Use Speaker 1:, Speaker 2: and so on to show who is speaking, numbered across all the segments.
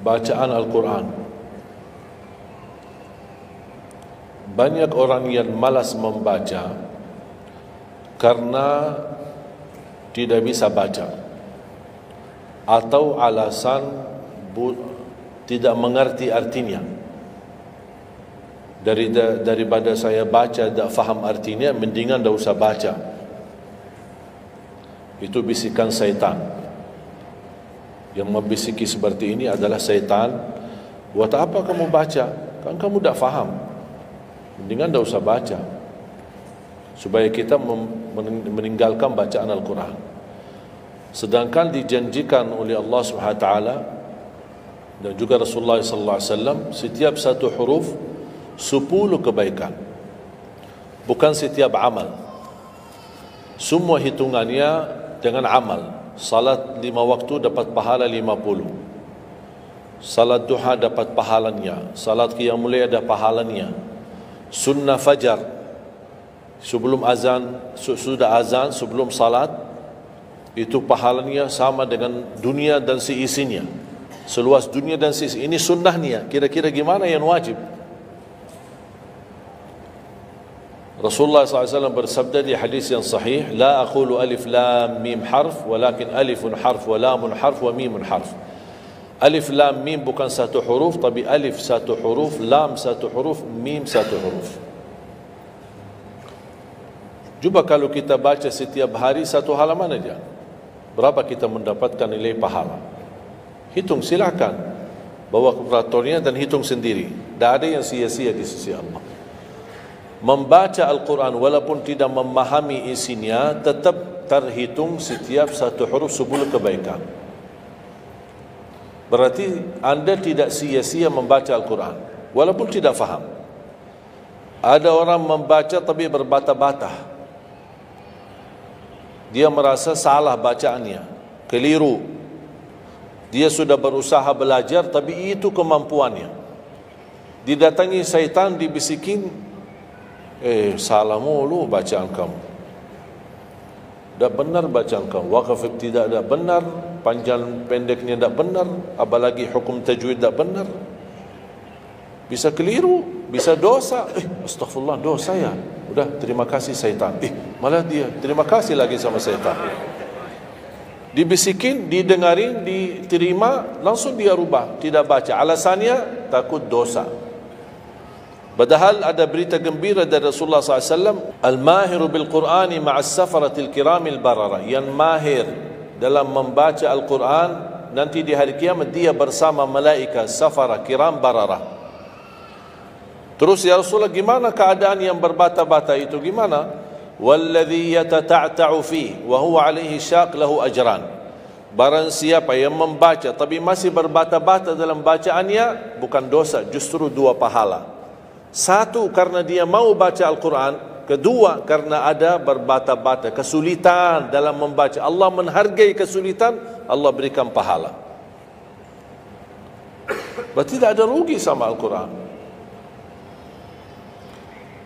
Speaker 1: bacaan Al-Quran. Banyak orang yang malas membaca karena tidak bisa baca, atau alasan tidak mengerti artinya. Daripada saya baca tak faham artinya, mendingan tak usah baca. Itu bisikan syaitan. Yang membisiki seperti ini adalah syaitan. Buat apa kamu baca? Kan kamu tak faham. Mendingan tak usah baca, supaya kita meninggalkan bacaan Al-Quran. Sedangkan dijanjikan oleh Allah SWT dan juga Rasulullah SAW, setiap satu huruf 10 kebaikan, bukan setiap amal. Semua hitungannya dengan amal. Salat 5 waktu dapat pahala 50, salat duha dapat pahalanya, salat qiyamul lail ada pahalanya, sunnah fajar sebelum azan, sudah azan sebelum salat, itu pahalanya sama dengan dunia dan seisinya, seluas dunia dan seisinya. Ini sunnahnya. Kira-kira gimana yang wajib? Rasulullah SAW bersabda di hadis yang sahih, la aqulu alif lam mim harf, walakin alifun harf wa lamun harf wa mimun harf. Alif lam mim bukan satu huruf, tapi alif satu huruf, lam satu huruf, mim satu huruf. Cuba kalau kita baca setiap hari satu halaman aja, berapa kita mendapatkan nilai pahala? Hitung, silakan. Bawa kalkulatornya dan hitung sendiri. Tak ada yang sia-sia di sisi Allah. Membaca Al-Quran walaupun tidak memahami isinya, tetap terhitung setiap satu huruf 10 kebaikan. Berarti anda tidak sia-sia membaca Al-Quran walaupun tidak faham. Ada orang membaca tapi berbata-bata. Dia merasa salah bacaannya, keliru. Dia sudah berusaha belajar tapi itu kemampuannya. Didatangi syaitan, dibisikin, salah mulu bacaan kamu, tak benar bacaan kamu, wakaf tidak benar, panjang pendeknya tak benar, apalagi hukum tajwid tak benar. Bisa keliru, bisa dosa. Astaghfirullah, dosa ya. Udah, terima kasih syaitan. Malah dia terima kasih lagi sama syaitan. Dibisikin, didengarin, diterima, langsung dia rubah, tidak baca. Alasannya takut dosa. Padahal ada berita gembira dari Rasulullah SAW, al-mahiru bil-Qur'ani ma'as safaratil kiramil barara. Yang mahir dalam membaca Al-Quran, nanti di hari kiamat dia bersama malaikat safara kiram barara. Terus ya Rasulullah, gimana keadaan yang berbata-bata itu? Gimana? Walladhi yatata'ta'u fi wa huwa alaihi syaq lahu ajran. Barang siapa yang membaca tapi masih berbata-bata dalam bacaannya, bukan dosa, justru 2 pahala. 1 karena dia mau baca Al-Quran, kedua karena ada berbata-bata, kesulitan dalam membaca. Allah menghargai kesulitan, Allah berikan pahala. Berarti tidak ada rugi sama Al-Quran.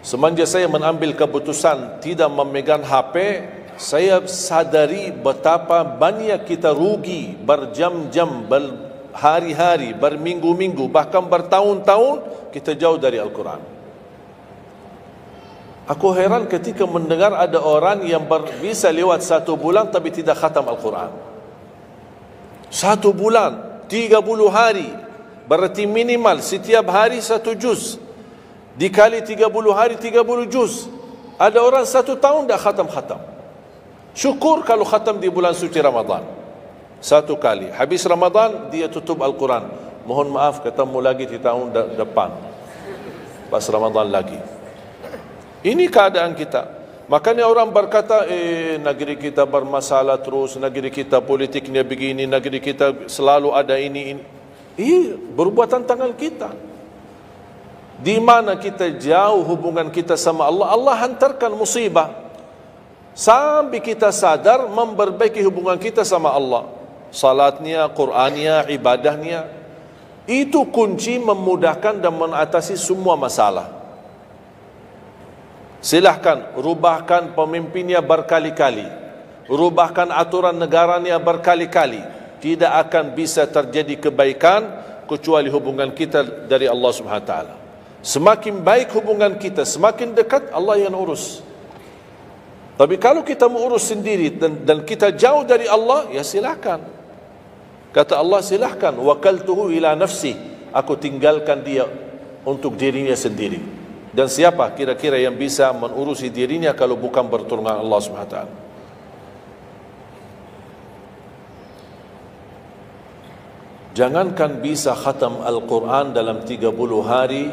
Speaker 1: Semenjak saya mengambil keputusan tidak memegang HP, saya sadari betapa banyak kita rugi berjam-jam, berhari-hari, berminggu-minggu, bahkan bertahun-tahun kita jauh dari Al-Quran. Aku heran ketika mendengar ada orang yang bisa lewat 1 bulan tapi tidak khatam Al-Quran. 1 bulan, 30 hari, berarti minimal setiap hari 1 juz. Dikali 30 hari, 30 juz. Ada orang 1 tahun tak khatam-khatam. Syukur kalau khatam di bulan suci Ramadan 1 kali. Habis Ramadan dia tutup Al-Quran. Mohon maaf, ketemu lagi di tahun depan pas Ramadan lagi. Ini keadaan kita. Makanya orang berkata, negeri kita bermasalah terus, negeri kita politiknya begini, negeri kita selalu ada ini. Perbuatan tangan kita. Di mana kita jauh hubungan kita sama Allah, Allah hantarkan musibah sampai kita sadar memperbaiki hubungan kita sama Allah. Salatnya, Qur'annya, ibadahnya. Itu kunci memudahkan dan mengatasi semua masalah. Silahkan rubahkan pemimpinnya berkali-kali, rubahkan aturan negaranya berkali-kali, tidak akan bisa terjadi kebaikan kecuali hubungan kita dari Allah Subhanahu Wa Taala. Semakin baik hubungan kita, semakin dekat, Allah yang urus. Tapi kalau kita mengurus sendiri dan kita jauh dari Allah, ya silakan. Kata Allah, silahkan. Wakaltuhu ila nafsi, aku tinggalkan dia untuk dirinya sendiri. Dan siapa kira-kira yang bisa mengurusi dirinya kalau bukan bertolongan Allah Subhanahu Wa Taala? Jangankan bisa khatam Al-Quran dalam 30 hari,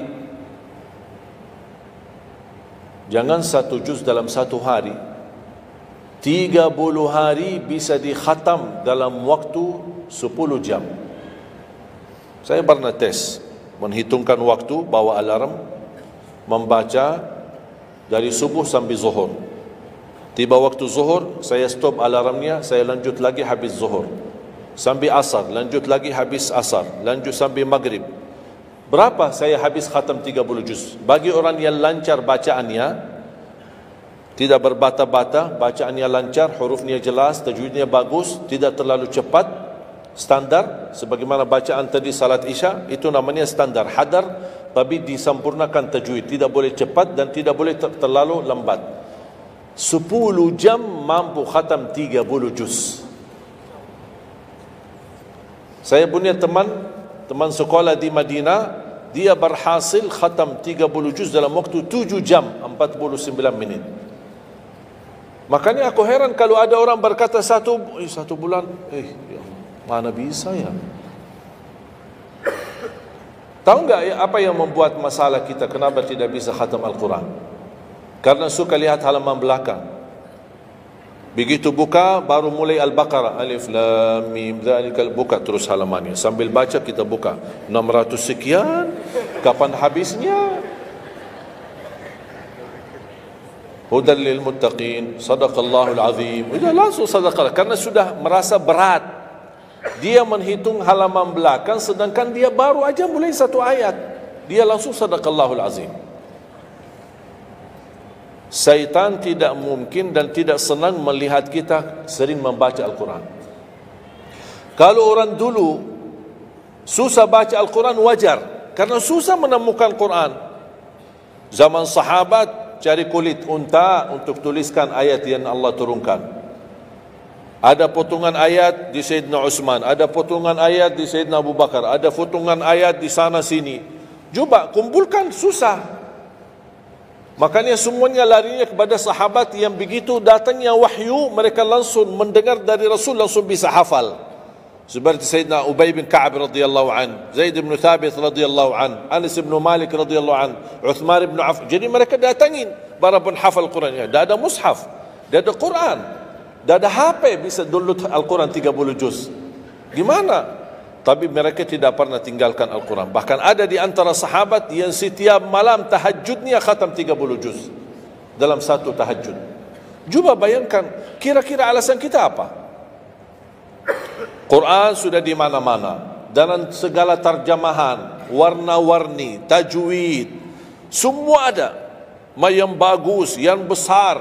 Speaker 1: jangan 1 juz dalam 1 hari, 30 hari bisa dikhatam dalam waktu 10 jam. Saya pernah tes, menghitungkan waktu, bawa alarm, membaca dari subuh sampai zuhur. Tiba waktu zuhur, saya stop alarmnya, saya lanjut lagi habis zuhur. Sampai asar, lanjut lagi habis asar, lanjut sampai maghrib. Berapa saya habis khatam 30 juz? Bagi orang yang lancar bacaannya, tidak berbata-bata, bacaannya lancar, hurufnya jelas, tajwidnya bagus, tidak terlalu cepat, standar, sebagaimana bacaan tadi salat isya, itu namanya standar, hadar, tapi disempurnakan tajwid, tidak boleh cepat dan tidak boleh terlalu lambat. 10 jam mampu khatam 30 juz. Saya punya teman sekolah di Madinah, dia berhasil khatam 30 juz dalam waktu 7 jam 49 menit. Makanya aku heran kalau ada orang berkata satu bulan, ya, mana bisa ya? Tahu enggak ya, apa yang membuat masalah kita kenapa tidak bisa khatam Al-Quran? Karena suka lihat halaman belakang. Begitu buka, baru mulai Al-Baqarah, Alif Lam Mim Dzalikal, buka terus halamannya. Sambil baca kita buka 600 sekian, kapan habisnya? Hudan lil muttaqin, sadaqallahul azim. Sudah langsung sadaqah, karena sudah merasa berat. Dia menghitung halaman belakang, sedangkan dia baru aja mulai 1 ayat. Dia langsung sadaqallahul azim. Syaitan tidak mungkin dan tidak senang melihat kita sering membaca Al-Quran. Kalau orang dulu susah baca Al-Quran, wajar, karena susah menemukan Quran. Zaman sahabat cari kulit unta untuk tuliskan ayat yang Allah turunkan. Ada potongan ayat di Sayyidina Utsman, ada potongan ayat di Sayyidina Abu Bakar, ada potongan ayat di sana sini. Coba kumpulkan, susah. Makanya semuanya larinya kepada sahabat yang begitu datangnya wahyu, mereka langsung mendengar dari Rasul, langsung bisa hafal. Seperti Sayyidina Ubay bin Ka'ab radhiyallahu an, Zaid bin Thabit radhiyallahu an, Anas bin Malik radhiyallahu an, Uthman bin Affan. Jadi mereka datangin para penghafal Qurannya. Dah ada mushaf, dah ada Quran, dah ada HP, bisa download Al-Quran 30 juz. Gimana? Tapi mereka tidak pernah tinggalkan Al-Quran. Bahkan ada di antara sahabat yang setiap malam tahajudnya khatam 30 juz dalam 1 tahajud. Cuba bayangkan, kira-kira alasan kita apa? Quran sudah di mana-mana, dalam segala terjemahan, warna-warni, tajwid, semua ada. Yang bagus, yang besar.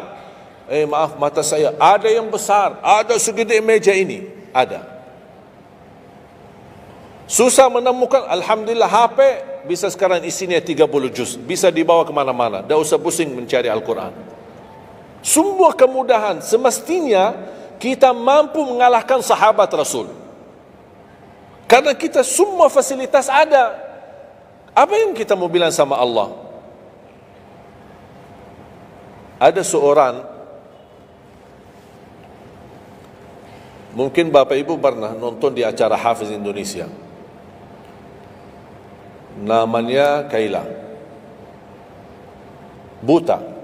Speaker 1: Maaf, mata saya, ada yang besar, ada segede meja ini, ada. Susah menemukan, alhamdulillah HP bisa sekarang isinya 30 juz, bisa dibawa kemana-mana, tak usah pusing mencari Al-Quran. Semua kemudahan, semestinya kita mampu mengalahkan sahabat Rasul, karena kita semua fasilitas ada. Apa yang kita mau bilang sama Allah? Ada seorang, mungkin Bapak Ibu pernah nonton di acara Hafiz Indonesia, namanya Kaila, buta.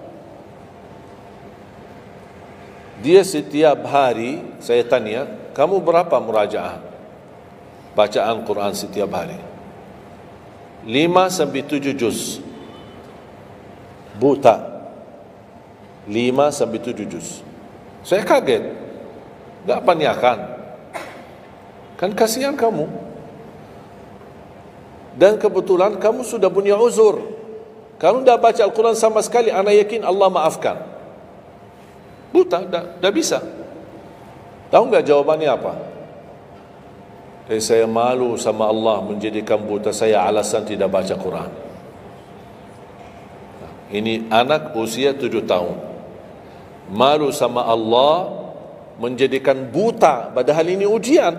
Speaker 1: Dia setiap hari, saya tanya, kamu berapa murajaah bacaan Quran setiap hari? 5 sampai 7 juz. Buta, 5 sampai 7 juz. Saya kaget, tak panyakan, kan kasihan kamu. Dan kebetulan kamu sudah punya uzur, kamu dah baca Al-Quran sama sekali, ana yakin Allah maafkan. Buta, dah bisa. Tahu enggak jawabannya apa? Saya malu sama Allah menjadikan buta saya alasan tidak baca Quran. Ini anak usia 7 tahun. Malu sama Allah menjadikan buta, padahal ini ujian.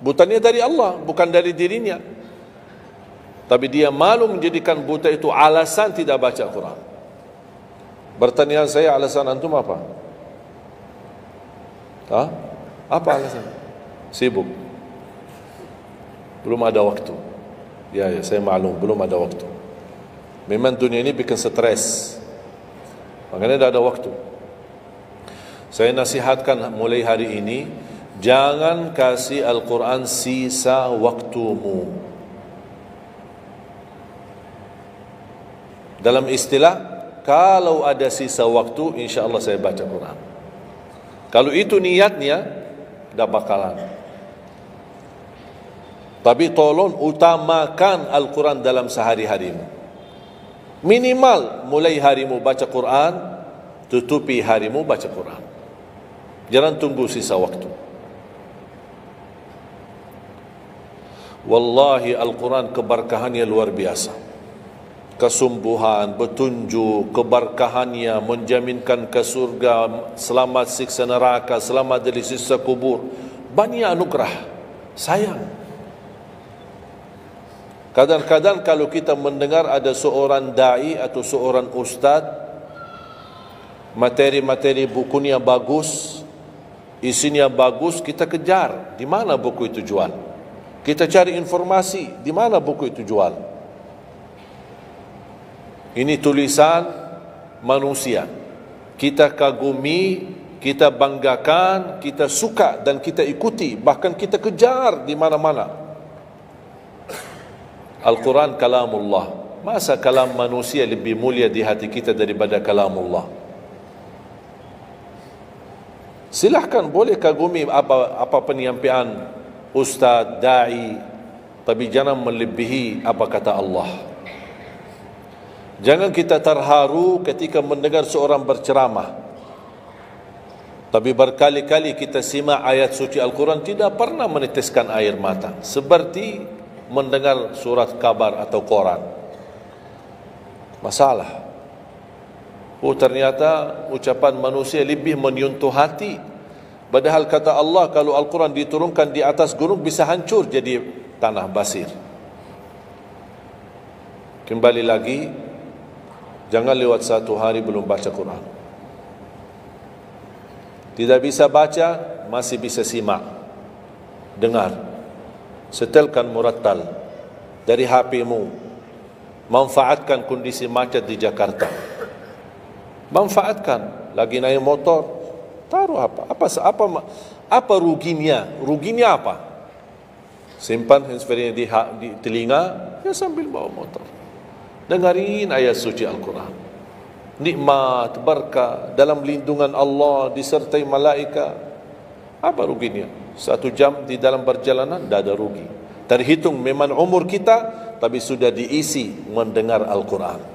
Speaker 1: Butanya dari Allah, bukan dari dirinya. Tapi dia malu menjadikan buta itu alasan tidak baca Quran. Pertanyaan saya, alasan antum apa? Apa alasan? Sibuk. Belum ada waktu. Ya, saya maklum, belum ada waktu. Memang dunia ini bikin stres. Makanya tidak ada waktu. Saya nasihatkan mulai hari ini, jangan kasih Al-Quran sisa waktumu. Dalam istilah, kalau ada sisa waktu, insya Allah saya baca Quran. Kalau itu niatnya, tidak bakalan. Tapi tolong utamakan Al-Quran dalam sehari-harimu. Minimal mulai harimu baca Quran, tutupi harimu baca Quran. Jangan tunggu sisa waktu. Wallahi Al-Quran keberkahannya luar biasa. Kesumbuhan, petunjuk, keberkahannya menjaminkan ke surga, selamat siksa neraka, selamat dari siksa kubur. Banyak anugerah. Sayang. Kadang-kadang kalau kita mendengar ada seorang da'i atau seorang ustaz, materi-materi bukunya bagus, isinya bagus, kita kejar. Di mana buku itu jual? Kita cari informasi, di mana buku itu jual? Ini tulisan manusia. Kita kagumi, kita banggakan, kita suka dan kita ikuti, bahkan kita kejar di mana-mana. Al-Quran kalamullah. Masa kalam manusia lebih mulia di hati kita daripada kalamullah? Silahkan, boleh kagumi apa penyampaian ustaz, da'i, tapi jangan melebihi apa kata Allah. Jangan kita terharu ketika mendengar seorang berceramah, tapi berkali-kali kita simak ayat suci Al-Quran tidak pernah meneteskan air mata, seperti mendengar surat kabar atau koran. Masalah. Ternyata ucapan manusia lebih menyentuh hati. Padahal kata Allah, kalau Al-Quran diturunkan di atas gunung bisa hancur jadi tanah basir. Kembali lagi, jangan lewat satu hari belum baca Quran. Tidak bisa baca, masih bisa simak, dengar, setelkan murattal dari HP-mu. Manfaatkan kondisi macet di Jakarta. Manfaatkan, lagi naik motor, taruh apa ruginya? Ruginya apa? Simpan handsfree di telinga, ya sambil bawa motor. Dengarin ayat suci Al-Quran. Nikmat, berkah, dalam lindungan Allah, disertai malaikat. Apa ruginya? 1 jam di dalam perjalanan, tidak ada rugi. Terhitung memang umur kita, tapi sudah diisi mendengar Al-Quran.